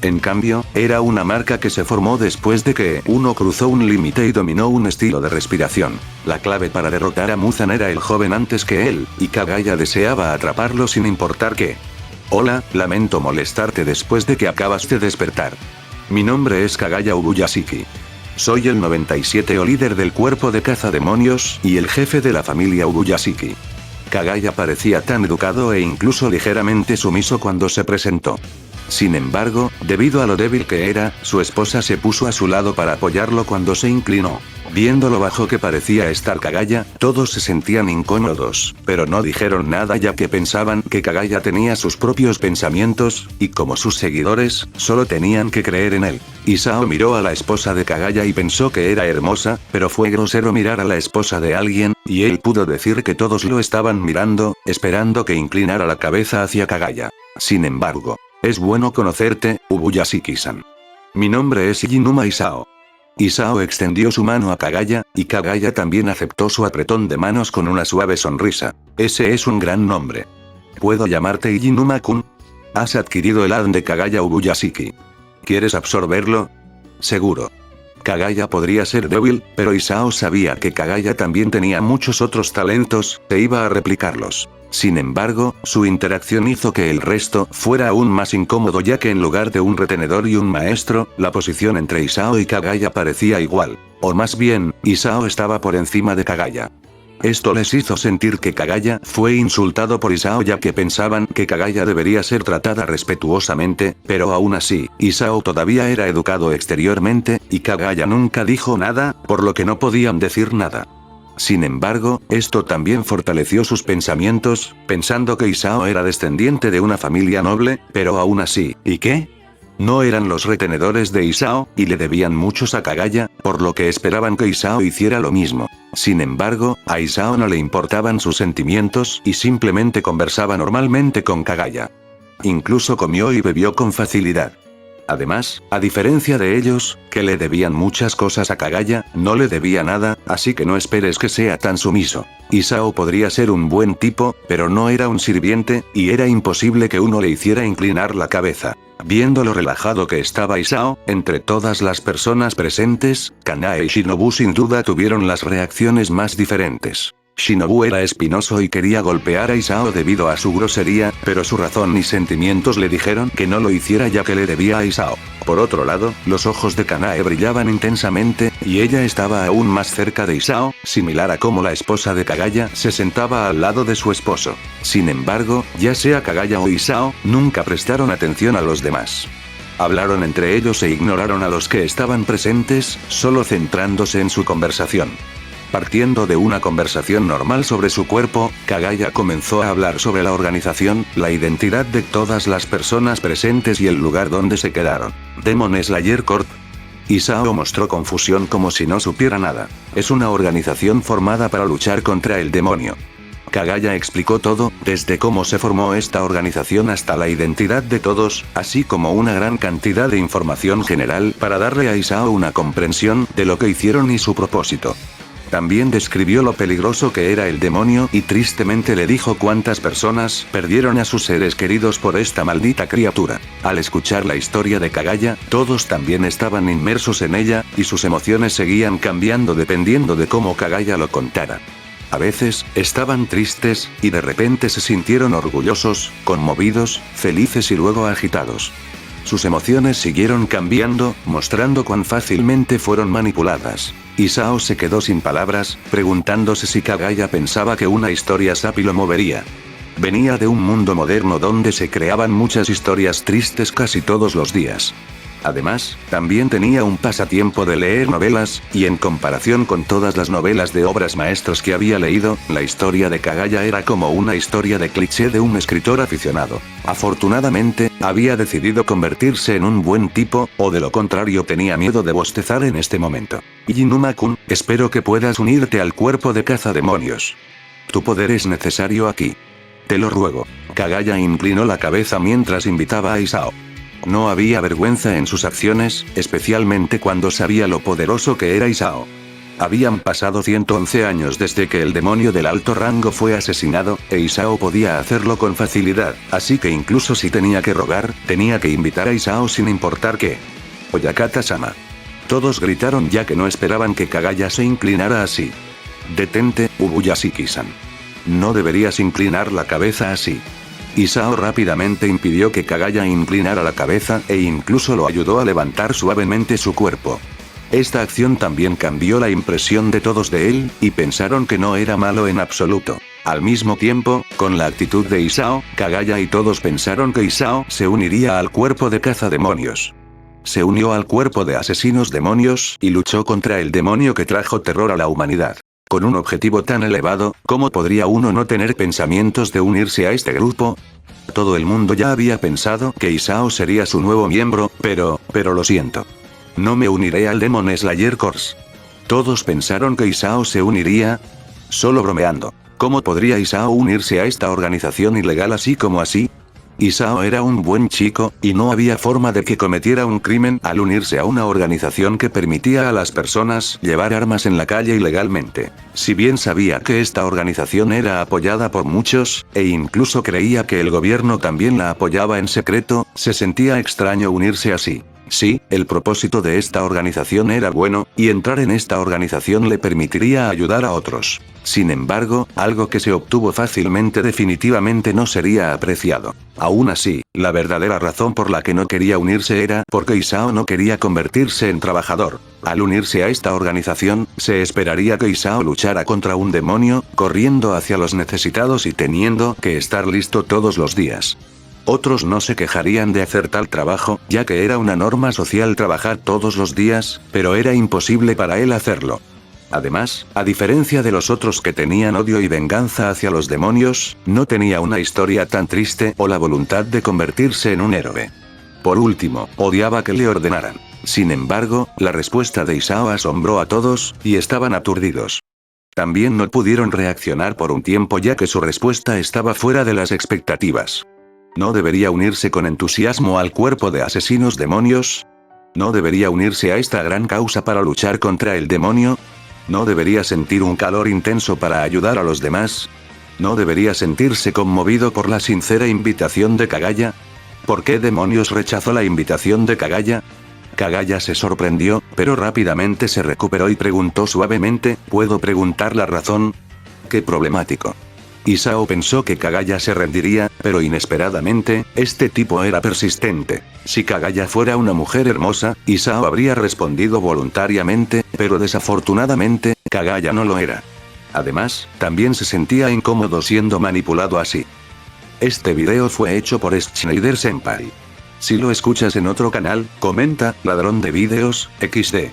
En cambio, era una marca que se formó después de que uno cruzó un límite y dominó un estilo de respiración. La clave para derrotar a Muzan era el joven antes que él, y Kagaya deseaba atraparlo sin importar qué. Hola, lamento molestarte después de que acabas de despertar. Mi nombre es Kagaya Ubuyashiki. Soy el 97 o líder del cuerpo de cazademonios, y el jefe de la familia Ubuyashiki. Kagaya parecía tan educado e incluso ligeramente sumiso cuando se presentó. Sin embargo, debido a lo débil que era, su esposa se puso a su lado para apoyarlo cuando se inclinó. Viendo lo bajo que parecía estar Kagaya, todos se sentían incómodos, pero no dijeron nada ya que pensaban que Kagaya tenía sus propios pensamientos, y como sus seguidores, solo tenían que creer en él. Isao miró a la esposa de Kagaya y pensó que era hermosa, pero fue grosero mirar a la esposa de alguien, y él pudo decir que todos lo estaban mirando, esperando que inclinara la cabeza hacia Kagaya. Sin embargo, es bueno conocerte, Ubuyashiki-san. Mi nombre es Iinuma Isao. Isao extendió su mano a Kagaya, y Kagaya también aceptó su apretón de manos con una suave sonrisa. Ese es un gran nombre. ¿Puedo llamarte Iinuma-kun? Has adquirido el ADN de Kagaya Ubuyashiki. ¿Quieres absorberlo? Seguro. Kagaya podría ser débil, pero Isao sabía que Kagaya también tenía muchos otros talentos, e iba a replicarlos. Sin embargo, su interacción hizo que el resto fuera aún más incómodo ya que en lugar de un retenedor y un maestro, la posición entre Isao y Kagaya parecía igual. O más bien, Isao estaba por encima de Kagaya. Esto les hizo sentir que Kagaya fue insultado por Isao ya que pensaban que Kagaya debería ser tratada respetuosamente, pero aún así, Isao todavía era educado exteriormente, y Kagaya nunca dijo nada, por lo que no podían decir nada. Sin embargo, esto también fortaleció sus pensamientos, pensando que Isao era descendiente de una familia noble, pero aún así, ¿y qué? No eran los retenedores de Isao, y le debían muchos a Kagaya, por lo que esperaban que Isao hiciera lo mismo. Sin embargo, a Isao no le importaban sus sentimientos y simplemente conversaba normalmente con Kagaya. Incluso comió y bebió con facilidad. Además, a diferencia de ellos, que le debían muchas cosas a Kagaya, no le debía nada, así que no esperes que sea tan sumiso. Isao podría ser un buen tipo, pero no era un sirviente, y era imposible que uno le hiciera inclinar la cabeza. Viendo lo relajado que estaba Isao, entre todas las personas presentes, Kanae y Shinobu sin duda tuvieron las reacciones más diferentes. Shinobu era espinoso y quería golpear a Isao debido a su grosería, pero su razón y sentimientos le dijeron que no lo hiciera ya que le debía a Isao. Por otro lado, los ojos de Kanae brillaban intensamente, y ella estaba aún más cerca de Isao, similar a como la esposa de Kagaya se sentaba al lado de su esposo. Sin embargo, ya sea Kagaya o Isao, nunca prestaron atención a los demás. Hablaron entre ellos e ignoraron a los que estaban presentes, solo centrándose en su conversación. Partiendo de una conversación normal sobre su cuerpo, Kagaya comenzó a hablar sobre la organización, la identidad de todas las personas presentes y el lugar donde se quedaron. Demon Slayer Corp. Isao mostró confusión como si no supiera nada. Es una organización formada para luchar contra el demonio. Kagaya explicó todo, desde cómo se formó esta organización hasta la identidad de todos, así como una gran cantidad de información general para darle a Isao una comprensión de lo que hicieron y su propósito. También describió lo peligroso que era el demonio y tristemente le dijo cuántas personas perdieron a sus seres queridos por esta maldita criatura. Al escuchar la historia de Kagaya, todos también estaban inmersos en ella, y sus emociones seguían cambiando dependiendo de cómo Kagaya lo contara. A veces, estaban tristes, y de repente se sintieron orgullosos, conmovidos, felices y luego agitados. Sus emociones siguieron cambiando, mostrando cuán fácilmente fueron manipuladas. Isao se quedó sin palabras, preguntándose si Kagaya pensaba que una historia sapi lo movería. Venía de un mundo moderno donde se creaban muchas historias tristes casi todos los días. Además, también tenía un pasatiempo de leer novelas, y en comparación con todas las novelas de obras maestras que había leído, la historia de Kagaya era como una historia de cliché de un escritor aficionado. Afortunadamente, había decidido convertirse en un buen tipo, o de lo contrario tenía miedo de bostezar en este momento. Inuma-kun, espero que puedas unirte al cuerpo de cazademonios. Tu poder es necesario aquí. Te lo ruego. Kagaya inclinó la cabeza mientras invitaba a Isao. No había vergüenza en sus acciones, especialmente cuando sabía lo poderoso que era Isao. Habían pasado 111 años desde que el demonio del alto rango fue asesinado, e Isao podía hacerlo con facilidad, así que incluso si tenía que rogar, tenía que invitar a Isao sin importar qué. Oyakata-sama. Todos gritaron ya que no esperaban que Kagaya se inclinara así. Detente, Ubuyashiki-san. No deberías inclinar la cabeza así. Isao rápidamente impidió que Kagaya inclinara la cabeza, e incluso lo ayudó a levantar suavemente su cuerpo. Esta acción también cambió la impresión de todos de él, y pensaron que no era malo en absoluto. Al mismo tiempo, con la actitud de Isao, Kagaya y todos pensaron que Isao se uniría al cuerpo de cazademonios. Se unió al cuerpo de asesinos demonios, y luchó contra el demonio que trajo terror a la humanidad. Con un objetivo tan elevado, ¿cómo podría uno no tener pensamientos de unirse a este grupo? Todo el mundo ya había pensado que Isao sería su nuevo miembro, pero lo siento. No me uniré al Demon Slayer Corps. Todos pensaron que Isao se uniría. Solo bromeando. ¿Cómo podría Isao unirse a esta organización ilegal así como así? Isao era un buen chico, y no había forma de que cometiera un crimen al unirse a una organización que permitía a las personas llevar armas en la calle ilegalmente. Si bien sabía que esta organización era apoyada por muchos, e incluso creía que el gobierno también la apoyaba en secreto, se sentía extraño unirse así. Sí, el propósito de esta organización era bueno, y entrar en esta organización le permitiría ayudar a otros. Sin embargo, algo que se obtuvo fácilmente definitivamente no sería apreciado. Aún así, la verdadera razón por la que no quería unirse era porque Isao no quería convertirse en trabajador. Al unirse a esta organización, se esperaría que Isao luchara contra un demonio, corriendo hacia los necesitados y teniendo que estar listo todos los días. Otros no se quejarían de hacer tal trabajo, ya que era una norma social trabajar todos los días, pero era imposible para él hacerlo. Además, a diferencia de los otros que tenían odio y venganza hacia los demonios, no tenía una historia tan triste o la voluntad de convertirse en un héroe. Por último, odiaba que le ordenaran. Sin embargo, la respuesta de Isao asombró a todos, y estaban aturdidos. También no pudieron reaccionar por un tiempo ya que su respuesta estaba fuera de las expectativas. ¿No debería unirse con entusiasmo al cuerpo de asesinos demonios? ¿No debería unirse a esta gran causa para luchar contra el demonio? ¿No debería sentir un calor intenso para ayudar a los demás? ¿No debería sentirse conmovido por la sincera invitación de Kagaya? ¿Por qué demonios rechazó la invitación de Kagaya? Kagaya se sorprendió, pero rápidamente se recuperó y preguntó suavemente, ¿puedo preguntar la razón? ¡Qué problemático! Isao pensó que Kagaya se rendiría, pero inesperadamente, este tipo era persistente. Si Kagaya fuera una mujer hermosa, Isao habría respondido voluntariamente, pero desafortunadamente, Kagaya no lo era. Además, también se sentía incómodo siendo manipulado así. Este video fue hecho por Schneider Senpai. Si lo escuchas en otro canal, comenta, ladrón de videos, XD.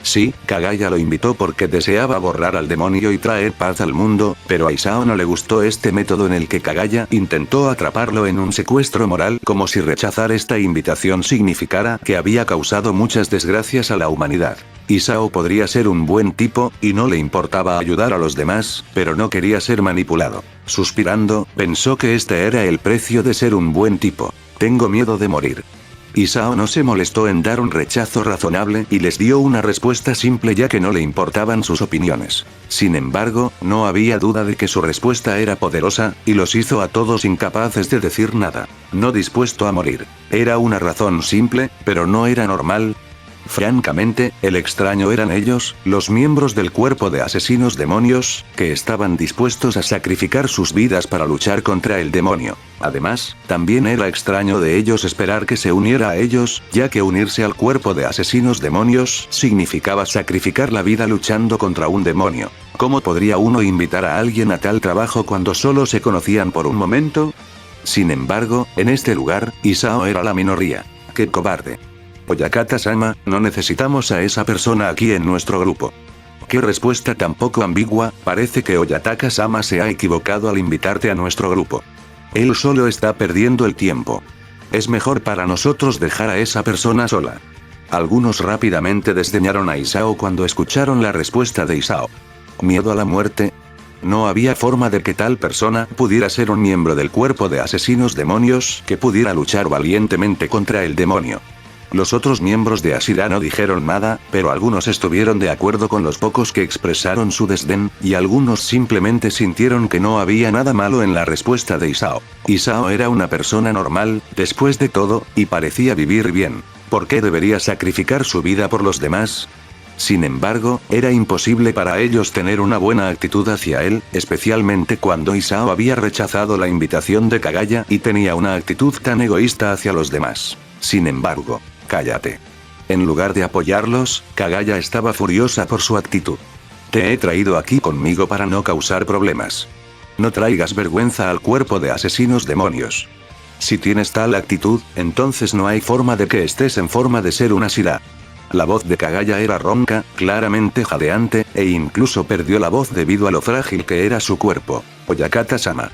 Sí, Kagaya lo invitó porque deseaba borrar al demonio y traer paz al mundo, pero a Isao no le gustó este método en el que Kagaya intentó atraparlo en un secuestro moral, como si rechazar esta invitación significara que había causado muchas desgracias a la humanidad. Isao podría ser un buen tipo, y no le importaba ayudar a los demás, pero no quería ser manipulado. Suspirando, pensó que este era el precio de ser un buen tipo. Tengo miedo de morir. Isao no se molestó en dar un rechazo razonable y les dio una respuesta simple ya que no le importaban sus opiniones. Sin embargo, no había duda de que su respuesta era poderosa, y los hizo a todos incapaces de decir nada. No dispuesto a morir. Era una razón simple, pero no era normal. Francamente, el extraño eran ellos, los miembros del cuerpo de asesinos demonios, que estaban dispuestos a sacrificar sus vidas para luchar contra el demonio. Además, también era extraño de ellos esperar que se uniera a ellos, ya que unirse al cuerpo de asesinos demonios significaba sacrificar la vida luchando contra un demonio. ¿cómo podría uno invitar a alguien a tal trabajo cuando solo se conocían por un momento? Sin embargo, en este lugar, Isao era la minoría. ¡Qué cobarde! Oyakata-sama, no necesitamos a esa persona aquí en nuestro grupo. Qué respuesta tan poco ambigua, parece que Oyataka-sama se ha equivocado al invitarte a nuestro grupo. Él solo está perdiendo el tiempo. Es mejor para nosotros dejar a esa persona sola. Algunos rápidamente desdeñaron a Isao cuando escucharon la respuesta de Isao. ¿Miedo a la muerte? No había forma de que tal persona pudiera ser un miembro del cuerpo de asesinos demonios que pudiera luchar valientemente contra el demonio. Los otros miembros de Ashira no dijeron nada, pero algunos estuvieron de acuerdo con los pocos que expresaron su desdén, y algunos simplemente sintieron que no había nada malo en la respuesta de Isao. Isao era una persona normal, después de todo, y parecía vivir bien. ¿Por qué debería sacrificar su vida por los demás? Sin embargo, era imposible para ellos tener una buena actitud hacia él, especialmente cuando Isao había rechazado la invitación de Kagaya y tenía una actitud tan egoísta hacia los demás. Sin embargo, cállate. En lugar de apoyarlos, Kagaya estaba furiosa por su actitud. Te he traído aquí conmigo para no causar problemas. No traigas vergüenza al cuerpo de asesinos demonios. Si tienes tal actitud, entonces no hay forma de que estés en forma de ser una Ashira. La voz de Kagaya era ronca, claramente jadeante, e incluso perdió la voz debido a lo frágil que era su cuerpo. Oyakata-sama.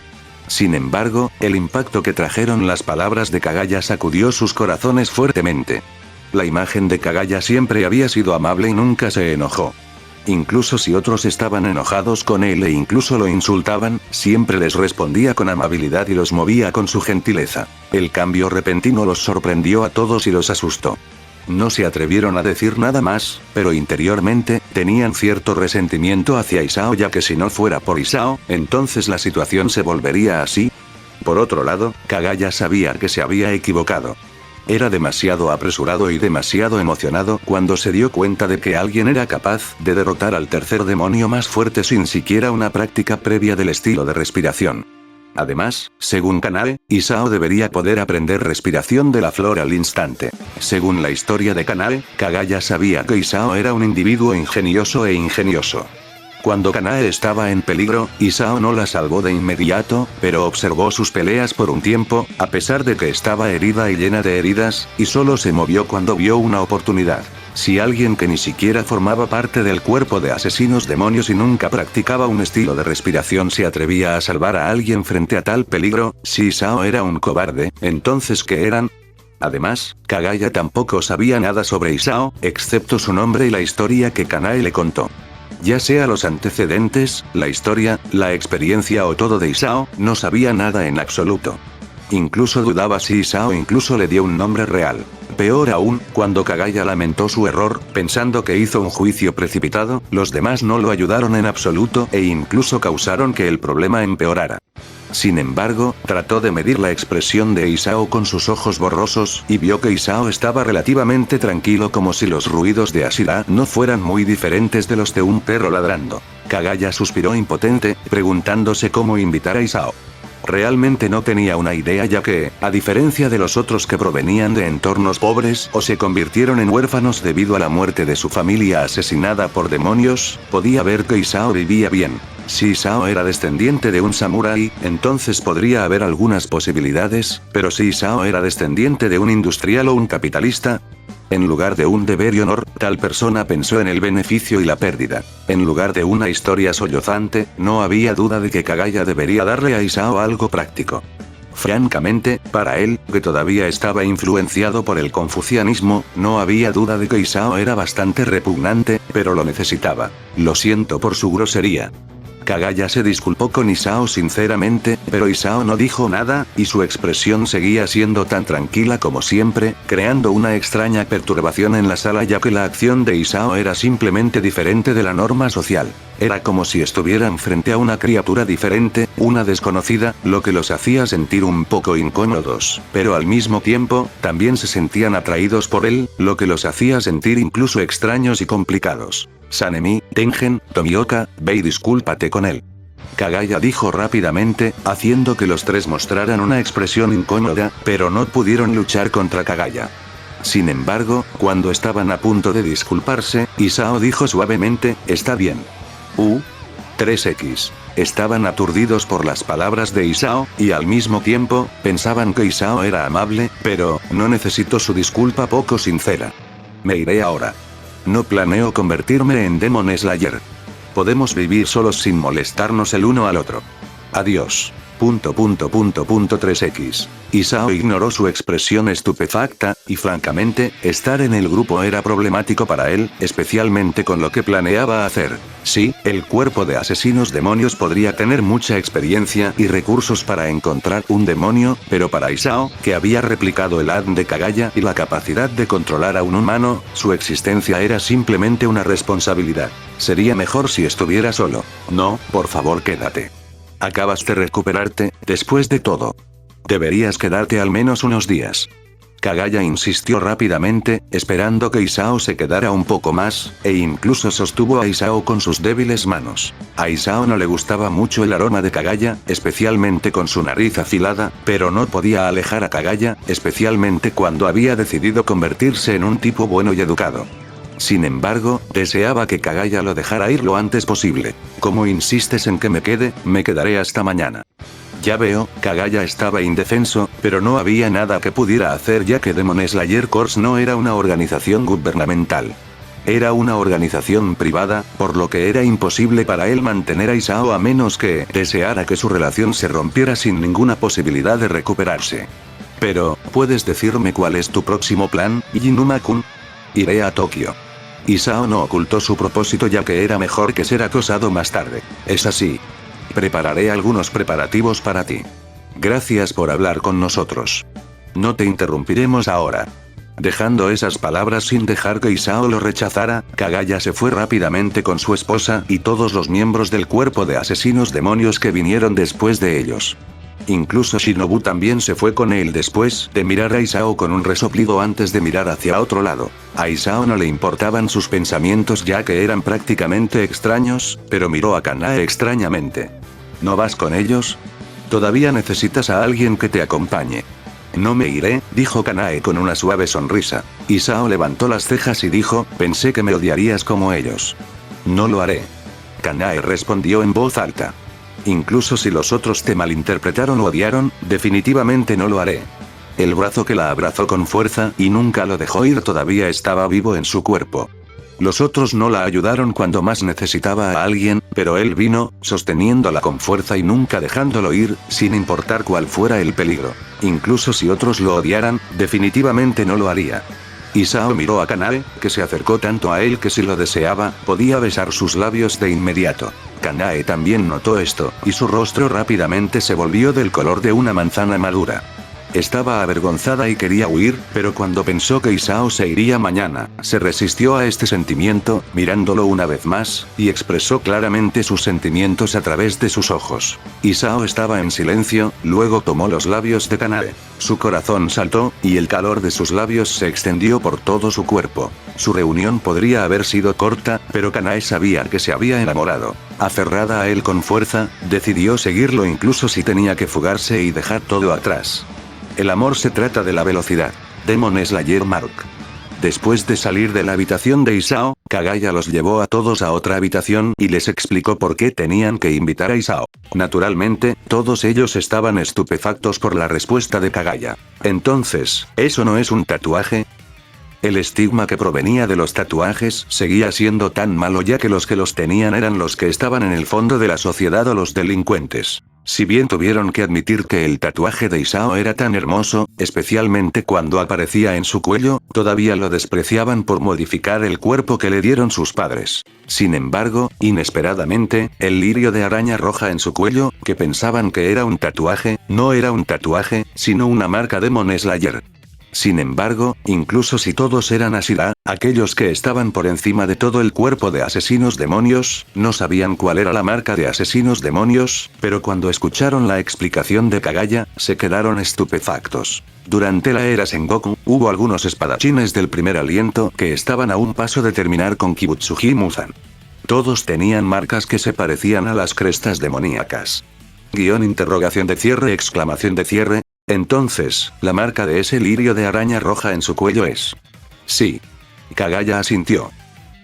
Sin embargo, el impacto que trajeron las palabras de Kagaya sacudió sus corazones fuertemente. La imagen de Kagaya siempre había sido amable y nunca se enojó. Incluso si otros estaban enojados con él e incluso lo insultaban, siempre les respondía con amabilidad y los movía con su gentileza. El cambio repentino los sorprendió a todos y los asustó. No se atrevieron a decir nada más, pero interiormente, tenían cierto resentimiento hacia Isao, ya que si no fuera por Isao, entonces la situación se volvería así. Por otro lado, Kagaya sabía que se había equivocado. Era demasiado apresurado y demasiado emocionado cuando se dio cuenta de que alguien era capaz de derrotar al tercer demonio más fuerte sin siquiera una práctica previa del estilo de respiración. Además, según Kanae, Isao debería poder aprender respiración de la flor al instante. Según la historia de Kanae, Kagaya sabía que Isao era un individuo ingenioso e ingenioso. Cuando Kanae estaba en peligro, Isao no la salvó de inmediato, pero observó sus peleas por un tiempo, a pesar de que estaba herida y llena de heridas, y solo se movió cuando vio una oportunidad. Si alguien que ni siquiera formaba parte del cuerpo de asesinos demonios y nunca practicaba un estilo de respiración se atrevía a salvar a alguien frente a tal peligro, si Isao era un cobarde, entonces ¿qué eran? Además, Kagaya tampoco sabía nada sobre Isao, excepto su nombre y la historia que Kanae le contó. Ya sea los antecedentes, la historia, la experiencia o todo de Isao, no sabía nada en absoluto. Incluso dudaba si Isao incluso le dio un nombre real. Peor aún, cuando Kagaya lamentó su error, pensando que hizo un juicio precipitado, los demás no lo ayudaron en absoluto e incluso causaron que el problema empeorara. Sin embargo, trató de medir la expresión de Isao con sus ojos borrosos y vio que Isao estaba relativamente tranquilo, como si los ruidos de Ashira no fueran muy diferentes de los de un perro ladrando. Kagaya suspiró impotente, preguntándose cómo invitar a Isao. Realmente no tenía una idea, ya que, a diferencia de los otros que provenían de entornos pobres o se convirtieron en huérfanos debido a la muerte de su familia asesinada por demonios, podía ver que Isao vivía bien. Si Isao era descendiente de un samurái, entonces podría haber algunas posibilidades, pero si Isao era descendiente de un industrial o un capitalista, en lugar de un deber y honor, tal persona pensó en el beneficio y la pérdida. En lugar de una historia sollozante, no había duda de que Kagaya debería darle a Isao algo práctico. Francamente, para él, que todavía estaba influenciado por el confucianismo, no había duda de que Isao era bastante repugnante, pero lo necesitaba. Lo siento por su grosería. Kagaya se disculpó con Isao sinceramente, pero Isao no dijo nada, y su expresión seguía siendo tan tranquila como siempre, creando una extraña perturbación en la sala, ya que la acción de Isao era simplemente diferente de la norma social. Era como si estuvieran frente a una criatura diferente, una desconocida, lo que los hacía sentir un poco incómodos, pero al mismo tiempo, también se sentían atraídos por él, lo que los hacía sentir incluso extraños y complicados. Sanemi, Tengen, Tomioka, ve y discúlpate con él. Kagaya dijo rápidamente, haciendo que los tres mostraran una expresión incómoda, pero no pudieron luchar contra Kagaya. Sin embargo, cuando estaban a punto de disculparse, Isao dijo suavemente, está bien. 3X. Estaban aturdidos por las palabras de Isao, y al mismo tiempo, pensaban que Isao era amable, pero, no necesito su disculpa poco sincera. Me iré ahora. No planeo convertirme en Demon Slayer. Podemos vivir solos sin molestarnos el uno al otro. Adiós. 3X. Isao ignoró su expresión estupefacta, y francamente, estar en el grupo era problemático para él, especialmente con lo que planeaba hacer. Sí, el cuerpo de asesinos demonios podría tener mucha experiencia y recursos para encontrar un demonio, pero para Isao, que había replicado el ADN de Kagaya y la capacidad de controlar a un humano, su existencia era simplemente una responsabilidad. Sería mejor si estuviera solo. No, por favor quédate. Acabas de recuperarte, después de todo. Deberías quedarte al menos unos días. Kagaya insistió rápidamente, esperando que Isao se quedara un poco más, e incluso sostuvo a Isao con sus débiles manos. A Isao no le gustaba mucho el aroma de Kagaya, especialmente con su nariz afilada, pero no podía alejar a Kagaya, especialmente cuando había decidido convertirse en un tipo bueno y educado. Sin embargo, deseaba que Kagaya lo dejara ir lo antes posible. Como insistes en que me quede, me quedaré hasta mañana. Ya veo, Kagaya estaba indefenso, pero no había nada que pudiera hacer ya que Demon Slayer Corps no era una organización gubernamental. Era una organización privada, por lo que era imposible para él mantener a Isao a menos que deseara que su relación se rompiera sin ninguna posibilidad de recuperarse. Pero, ¿puedes decirme cuál es tu próximo plan, Inuma-kun? Iré a Tokio. Isao no ocultó su propósito ya que era mejor que ser acosado más tarde. Es así. Prepararé algunos preparativos para ti. Gracias por hablar con nosotros. No te interrumpiremos ahora. Dejando esas palabras sin dejar que Isao lo rechazara, Kagaya se fue rápidamente con su esposa y todos los miembros del cuerpo de asesinos demonios que vinieron después de ellos. Incluso Shinobu también se fue con él después de mirar a Isao con un resoplido antes de mirar hacia otro lado. A Isao no le importaban sus pensamientos ya que eran prácticamente extraños, pero miró a Kanae extrañamente. ¿No vas con ellos? Todavía necesitas a alguien que te acompañe. No me iré, dijo Kanae con una suave sonrisa. Isao levantó las cejas y dijo, pensé que me odiarías como ellos. No lo haré. Kanae respondió en voz alta. Incluso si los otros te malinterpretaron o odiaron, definitivamente no lo haré. El brazo que la abrazó con fuerza y nunca lo dejó ir todavía estaba vivo en su cuerpo. Los otros no la ayudaron cuando más necesitaba a alguien, pero él vino, sosteniéndola con fuerza y nunca dejándolo ir, sin importar cuál fuera el peligro. Incluso si otros lo odiaran, definitivamente no lo haría. Isao miró a Kanae, que se acercó tanto a él que si lo deseaba, podía besar sus labios de inmediato. Kanae también notó esto, y su rostro rápidamente se volvió del color de una manzana madura. Estaba avergonzada y quería huir, pero cuando pensó que Isao se iría mañana, se resistió a este sentimiento, mirándolo una vez más, y expresó claramente sus sentimientos a través de sus ojos. Isao estaba en silencio, luego tomó los labios de Kanae. Su corazón saltó, y el calor de sus labios se extendió por todo su cuerpo. Su reunión podría haber sido corta, pero Kanae sabía que se había enamorado. Aferrada a él con fuerza, decidió seguirlo incluso si tenía que fugarse y dejar todo atrás. El amor se trata de la velocidad. Demon Slayer Mark. Después de salir de la habitación de Isao, Kagaya los llevó a todos a otra habitación y les explicó por qué tenían que invitar a Isao. Naturalmente, todos ellos estaban estupefactos por la respuesta de Kagaya. Entonces, ¿eso no es un tatuaje? El estigma que provenía de los tatuajes seguía siendo tan malo ya que los tenían eran los que estaban en el fondo de la sociedad o los delincuentes. Si bien tuvieron que admitir que el tatuaje de Isao era tan hermoso, especialmente cuando aparecía en su cuello, todavía lo despreciaban por modificar el cuerpo que le dieron sus padres. Sin embargo, inesperadamente, el lirio de araña roja en su cuello, que pensaban que era un tatuaje, no era un tatuaje, sino una marca Demon Slayer. Sin embargo, incluso si todos eran Ashira, aquellos que estaban por encima de todo el cuerpo de asesinos demonios, no sabían cuál era la marca de asesinos demonios, pero cuando escucharon la explicación de Kagaya, se quedaron estupefactos. Durante la era Sengoku, hubo algunos espadachines del primer aliento que estaban a un paso de terminar con Kibutsuji Muzan. Todos tenían marcas que se parecían a las crestas demoníacas. Exclamación de cierre. Entonces, la marca de ese lirio de araña roja en su cuello es. Sí. Kagaya asintió.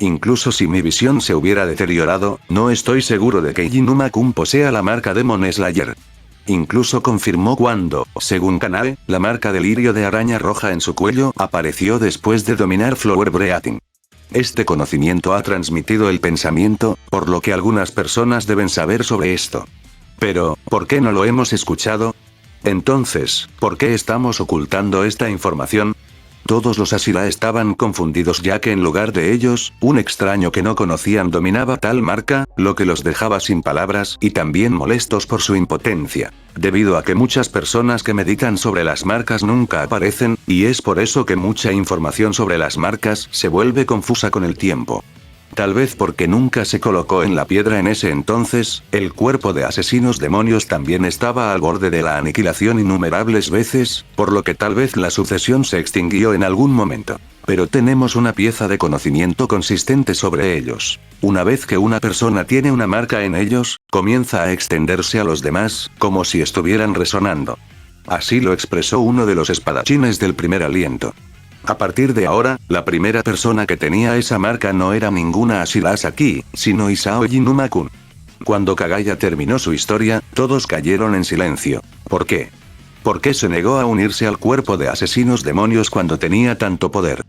Incluso si mi visión se hubiera deteriorado, no estoy seguro de que Inuma-kun posea la marca Demon Slayer. Incluso confirmó cuando, según Kanae, la marca de lirio de araña roja en su cuello apareció después de dominar Flower Breathing. Este conocimiento ha transmitido el pensamiento, por lo que algunas personas deben saber sobre esto. Pero, ¿por qué no lo hemos escuchado? Entonces, ¿por qué estamos ocultando esta información? Todos los Ashira estaban confundidos ya que en lugar de ellos, un extraño que no conocían dominaba tal marca, lo que los dejaba sin palabras y también molestos por su impotencia. Debido a que muchas personas que meditan sobre las marcas nunca aparecen, y es por eso que mucha información sobre las marcas se vuelve confusa con el tiempo. Tal vez porque nunca se colocó en la piedra en ese entonces, el cuerpo de asesinos demonios también estaba al borde de la aniquilación innumerables veces, por lo que tal vez la sucesión se extinguió en algún momento. Pero tenemos una pieza de conocimiento consistente sobre ellos. Una vez que una persona tiene una marca en ellos, comienza a extenderse a los demás, como si estuvieran resonando. Así lo expresó uno de los espadachines del primer aliento. A partir de ahora, la primera persona que tenía esa marca no era ninguna Ashira Asaki, sino Isao Inuma-kun. Cuando Kagaya terminó su historia, todos cayeron en silencio. ¿Por qué? ¿Por qué se negó a unirse al cuerpo de asesinos demonios cuando tenía tanto poder?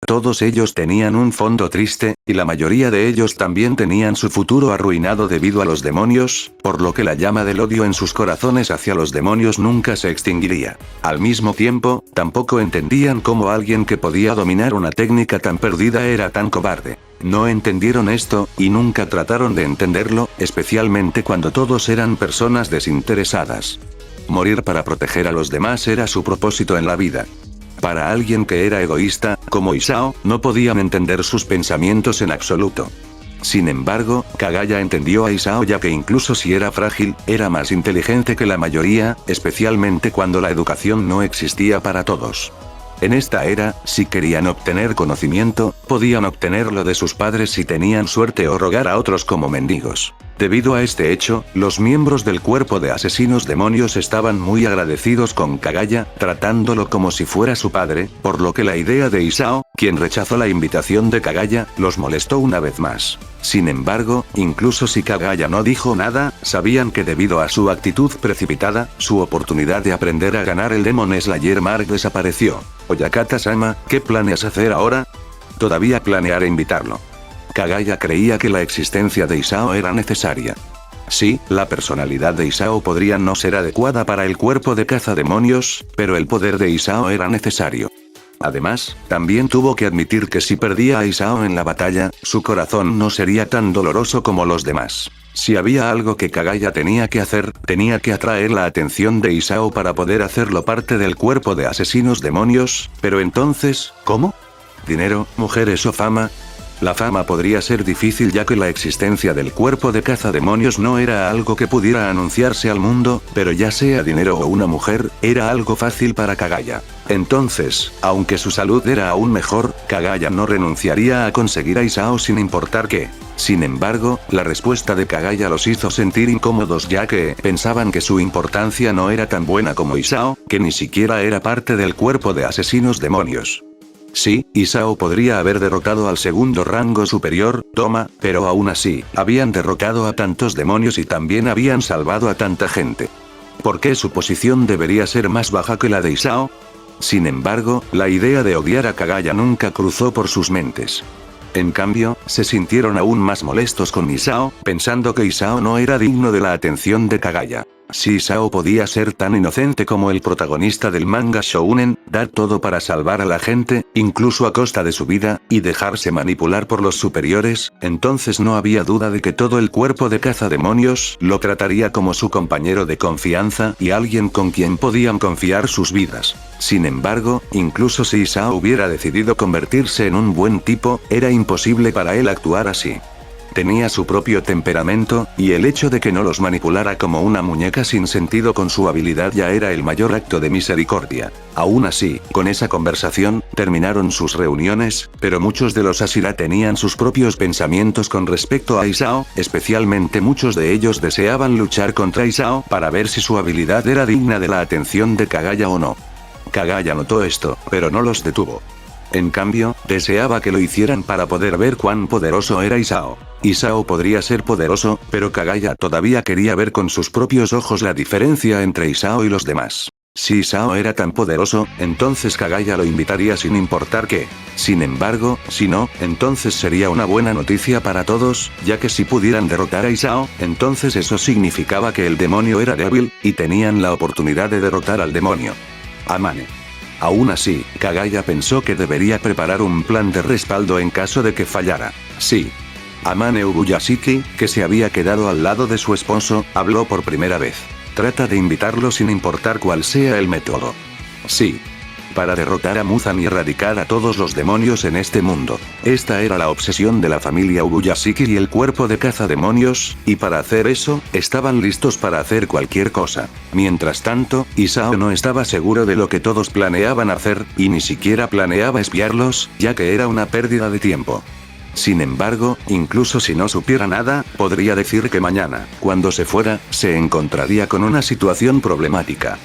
Todos ellos tenían un fondo triste, y la mayoría de ellos también tenían su futuro arruinado debido a los demonios, por lo que la llama del odio en sus corazones hacia los demonios nunca se extinguiría. Al mismo tiempo, tampoco entendían cómo alguien que podía dominar una técnica tan perdida era tan cobarde. No entendieron esto, y nunca trataron de entenderlo, especialmente cuando todos eran personas desinteresadas. Morir para proteger a los demás era su propósito en la vida. Para alguien que era egoísta, como Isao, no podían entender sus pensamientos en absoluto. Sin embargo, Kagaya entendió a Isao ya que incluso si era frágil, era más inteligente que la mayoría, especialmente cuando la educación no existía para todos. En esta era, si querían obtener conocimiento, podían obtenerlo de sus padres si tenían suerte o rogar a otros como mendigos. Debido a este hecho, los miembros del cuerpo de asesinos demonios estaban muy agradecidos con Kagaya, tratándolo como si fuera su padre, por lo que la idea de Isao, quien rechazó la invitación de Kagaya, los molestó una vez más. Sin embargo, incluso si Kagaya no dijo nada, sabían que debido a su actitud precipitada, su oportunidad de aprender a ganar el Demon Slayer Mark desapareció. Oyakata-sama, ¿qué planeas hacer ahora? Todavía planearé invitarlo. Kagaya creía que la existencia de Isao era necesaria. Sí, la personalidad de Isao podría no ser adecuada para el cuerpo de cazademonios, pero el poder de Isao era necesario. Además, también tuvo que admitir que si perdía a Isao en la batalla, su corazón no sería tan doloroso como los demás. Si había algo que Kagaya tenía que hacer, tenía que atraer la atención de Isao para poder hacerlo parte del cuerpo de asesinos demonios, pero entonces, ¿cómo? ¿Dinero, mujeres o fama? La fama podría ser difícil ya que la existencia del cuerpo de cazademonios no era algo que pudiera anunciarse al mundo, pero ya sea dinero o una mujer, era algo fácil para Kagaya. Entonces, aunque su salud era aún mejor, Kagaya no renunciaría a conseguir a Isao sin importar qué. Sin embargo, la respuesta de Kagaya los hizo sentir incómodos ya que pensaban que su importancia no era tan buena como Isao, que ni siquiera era parte del cuerpo de asesinos demonios. Sí, Isao podría haber derrotado al segundo rango superior, Toma, pero aún así, habían derrotado a tantos demonios y también habían salvado a tanta gente. ¿Por qué su posición debería ser más baja que la de Isao? Sin embargo, la idea de odiar a Kagaya nunca cruzó por sus mentes. En cambio, se sintieron aún más molestos con Isao, pensando que Isao no era digno de la atención de Kagaya. Si Isao podía ser tan inocente como el protagonista del manga shounen, dar todo para salvar a la gente, incluso a costa de su vida, y dejarse manipular por los superiores, entonces no había duda de que todo el cuerpo de cazademonios lo trataría como su compañero de confianza y alguien con quien podían confiar sus vidas. Sin embargo, incluso si Isao hubiera decidido convertirse en un buen tipo, era imposible para él actuar así. Tenía su propio temperamento, y el hecho de que no los manipulara como una muñeca sin sentido con su habilidad ya era el mayor acto de misericordia. Aún así, con esa conversación, terminaron sus reuniones, pero muchos de los Ashira tenían sus propios pensamientos con respecto a Isao, especialmente muchos de ellos deseaban luchar contra Isao para ver si su habilidad era digna de la atención de Kagaya o no. Kagaya notó esto, pero no los detuvo. En cambio, deseaba que lo hicieran para poder ver cuán poderoso era Isao. Isao podría ser poderoso, pero Kagaya todavía quería ver con sus propios ojos la diferencia entre Isao y los demás. Si Isao era tan poderoso, entonces Kagaya lo invitaría sin importar qué. Sin embargo, si no, entonces sería una buena noticia para todos, ya que si pudieran derrotar a Isao, entonces eso significaba que el demonio era débil, y tenían la oportunidad de derrotar al demonio. Amane. Aún así, Kagaya pensó que debería preparar un plan de respaldo en caso de que fallara. Sí. Amane Ubuyashiki, que se había quedado al lado de su esposo, habló por primera vez. Trata de invitarlo sin importar cuál sea el método. Sí. Para derrotar a Muzan y erradicar a todos los demonios en este mundo. Esta era la obsesión de la familia Ubuyashiki y el cuerpo de cazademonios, y para hacer eso, estaban listos para hacer cualquier cosa. Mientras tanto, Isao no estaba seguro de lo que todos planeaban hacer, y ni siquiera planeaba espiarlos, ya que era una pérdida de tiempo. Sin embargo, incluso si no supiera nada, podría decir que mañana, cuando se fuera, se encontraría con una situación problemática.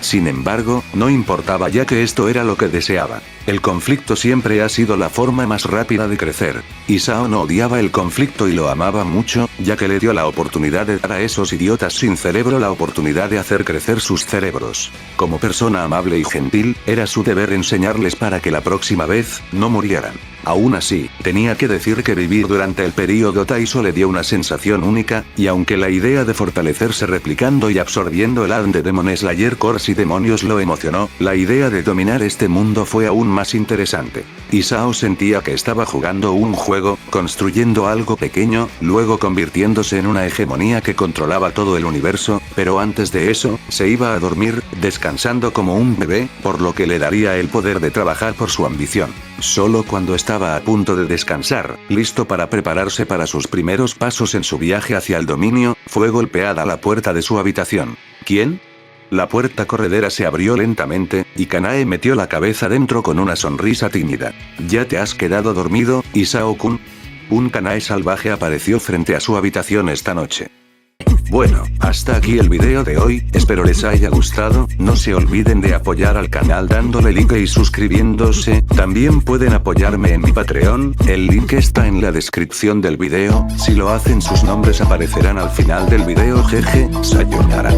Sin embargo, no importaba ya que esto era lo que deseaba. El conflicto siempre ha sido la forma más rápida de crecer. Isao no odiaba el conflicto y lo amaba mucho, ya que le dio la oportunidad de dar a esos idiotas sin cerebro la oportunidad de hacer crecer sus cerebros. Como persona amable y gentil, era su deber enseñarles para que la próxima vez, no murieran. Aún así, tenía que decir que vivir durante el período Taiso le dio una sensación única, y aunque la idea de fortalecerse replicando y absorbiendo el ADN de Demon Slayer Corps y demonios lo emocionó, la idea de dominar este mundo fue aún más interesante. Isao sentía que estaba jugando un juego, construyendo algo pequeño, luego convirtiéndose en una hegemonía que controlaba todo el universo, pero antes de eso, se iba a dormir, descansando como un bebé, por lo que le daría el poder de trabajar por su ambición. Solo cuando estaba a punto de descansar, listo para prepararse para sus primeros pasos en su viaje hacia el dominio, fue golpeada la puerta de su habitación. ¿Quién? La puerta corredera se abrió lentamente, y Kanae metió la cabeza dentro con una sonrisa tímida. ¿Ya te has quedado dormido, Isao-kun? Un Kanae salvaje apareció frente a su habitación esta noche. Bueno, hasta aquí el video de hoy, espero les haya gustado, no se olviden de apoyar al canal dándole like y suscribiéndose, también pueden apoyarme en mi Patreon, el link está en la descripción del video, si lo hacen sus nombres aparecerán al final del video jeje, sayonara.